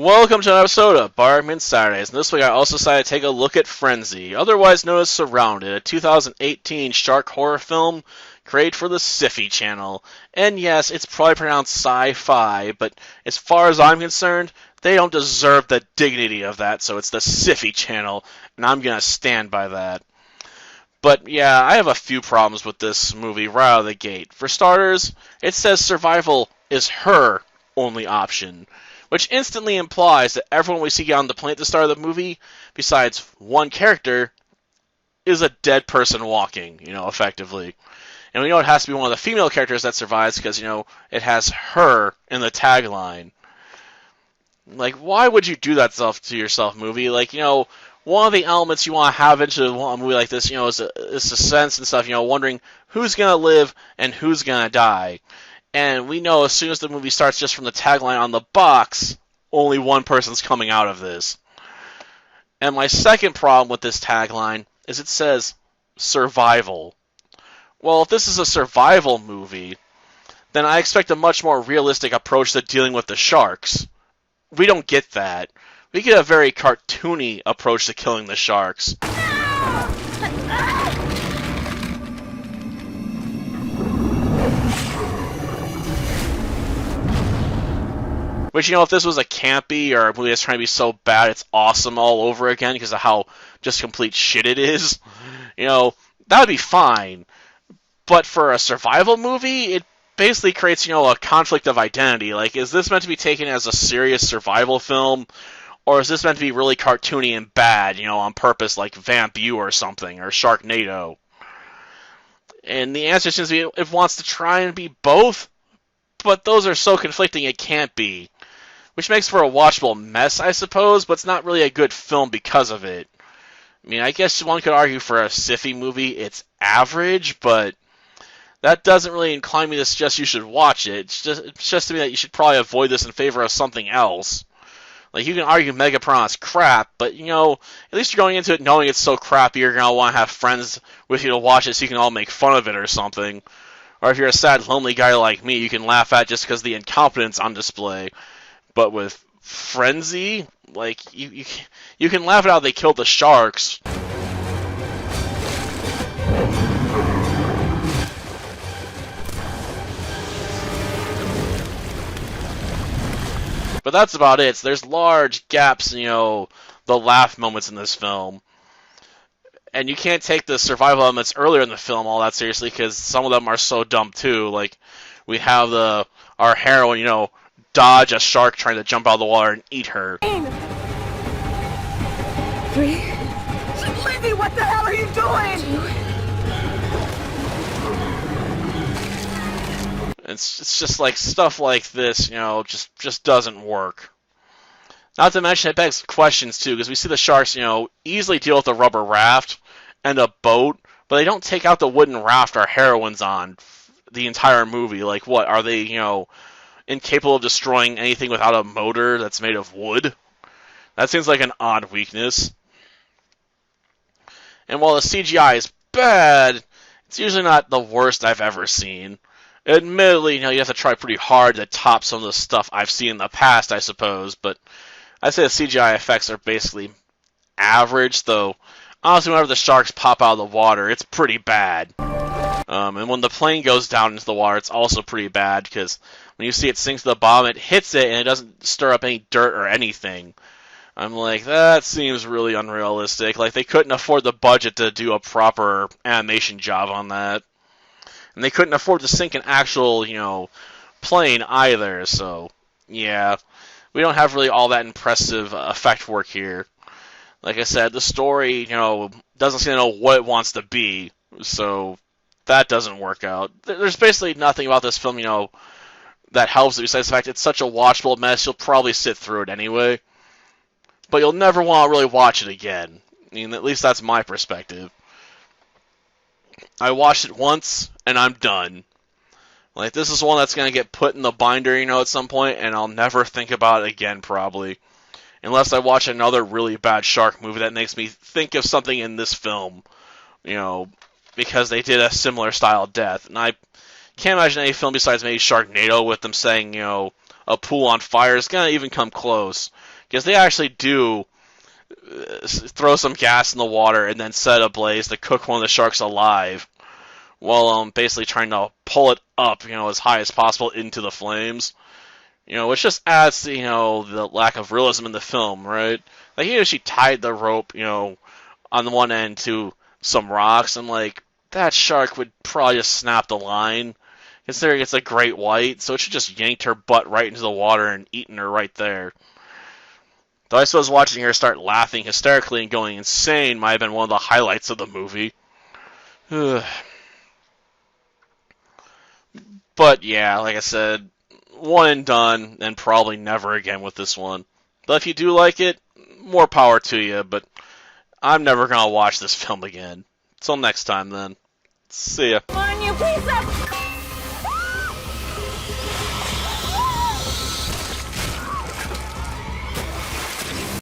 Welcome to another episode of Barman Saturdays, and this week I also decided to take a look at Frenzy, otherwise known as Surrounded, a 2018 shark horror film created for the Sci-Fi channel. And yes, it's probably pronounced sci-fi, but as far as I'm concerned, they don't deserve the dignity of that, so it's the Sci-Fi channel, and I'm gonna stand by that. But yeah, I have a few problems with this movie right out of the gate. For starters, it says survival is her only option, which instantly implies that everyone we see on the planet at the start of the movie, besides one character, is a dead person walking, effectively. And we know it has to be one of the female characters that survives because, it has her in the tagline. Like, why would you do that stuff to yourself, movie? Like, one of the elements you want to have into a movie like this, is suspense and stuff, wondering who's going to live and who's going to die. And we know as soon as the movie starts, just from the tagline on the box, only one person's coming out of this. And my second problem with this tagline is it says survival. Well, if this is a survival movie, then I expect a much more realistic approach to dealing with the sharks. We don't get that. We get a very cartoony approach to killing the sharks. Which, if this was a campy or a movie that's trying to be so bad it's awesome all over again because of how just complete shit it is, that would be fine. But for a survival movie, it basically creates, a conflict of identity. Like, is this meant to be taken as a serious survival film? Or is this meant to be really cartoony and bad, on purpose, like Vamp U or something, or Sharknado? And the answer seems to be it wants to try and be both, but those are so conflicting it can't be. Which makes for a watchable mess, I suppose, but it's not really a good film because of it. I mean, I guess one could argue for a sci-fi movie it's average, but that doesn't really incline me to suggest you should watch it. It's just to me that you should probably avoid this in favor of something else. Like, you can argue Megapiranha's crap, but, at least you're going into it knowing it's so crappy you're going to want to have friends with you to watch it so you can all make fun of it or something. Or if you're a sad, lonely guy like me, you can laugh at just because of the incompetence on display. But with Frenzy, like, you can laugh at how they killed the sharks. But that's about it. So there's large gaps, the laugh moments in this film. And you can't take the survival elements earlier in the film all that seriously because some of them are so dumb too. Like, we have our heroine, dodge a shark trying to jump out of the water and eat her. 3. Lindy, what the hell are you doing? 2. It's just like stuff like this, just doesn't work. Not to mention it begs questions too, because we see the sharks, easily deal with a rubber raft and a boat, but they don't take out the wooden raft our heroine's on the entire movie. Like, what are they, incapable of destroying anything without a motor that's made of wood? That seems like an odd weakness. And while the CGI is bad, it's usually not the worst I've ever seen. Admittedly, you have to try pretty hard to top some of the stuff I've seen in the past, I suppose, but I'd say the CGI effects are basically average, though honestly, whenever the sharks pop out of the water, it's pretty bad. And when the plane goes down into the water, it's also pretty bad, because when you see it sink to the bottom, it hits it, and it doesn't stir up any dirt or anything. I'm like, that seems really unrealistic. Like, they couldn't afford the budget to do a proper animation job on that. And they couldn't afford to sink an actual, plane either, so, yeah. We don't have really all that impressive effect work here. Like I said, the story, doesn't seem to know what it wants to be, so that doesn't work out. There's basically nothing about this film, that helps it, besides the fact it's such a watchable mess, you'll probably sit through it anyway. But you'll never want to really watch it again. I mean, at least that's my perspective. I watched it once, and I'm done. Like, this is one that's going to get put in the binder, at some point, and I'll never think about it again, probably. Unless I watch another really bad shark movie that makes me think of something in this film, because they did a similar style death. And I can't imagine any film besides maybe Sharknado with them saying, a pool on fire is gonna even come close, because they actually do throw some gas in the water and then set it ablaze to cook one of the sharks alive, while basically trying to pull it up, as high as possible into the flames. Which just adds to, the lack of realism in the film, right? Like, she tied the rope, on the one end to some rocks, and, like, that shark would probably just snap the line, considering it's a great white, so it should just yanked her butt right into the water and eaten her right there. Though I suppose watching her start laughing hysterically and going insane might have been one of the highlights of the movie. But yeah, like I said, one and done, and probably never again with this one. But if you do like it, more power to you, but I'm never going to watch this film again. Till next time, then. See ya. Come on, you piece of...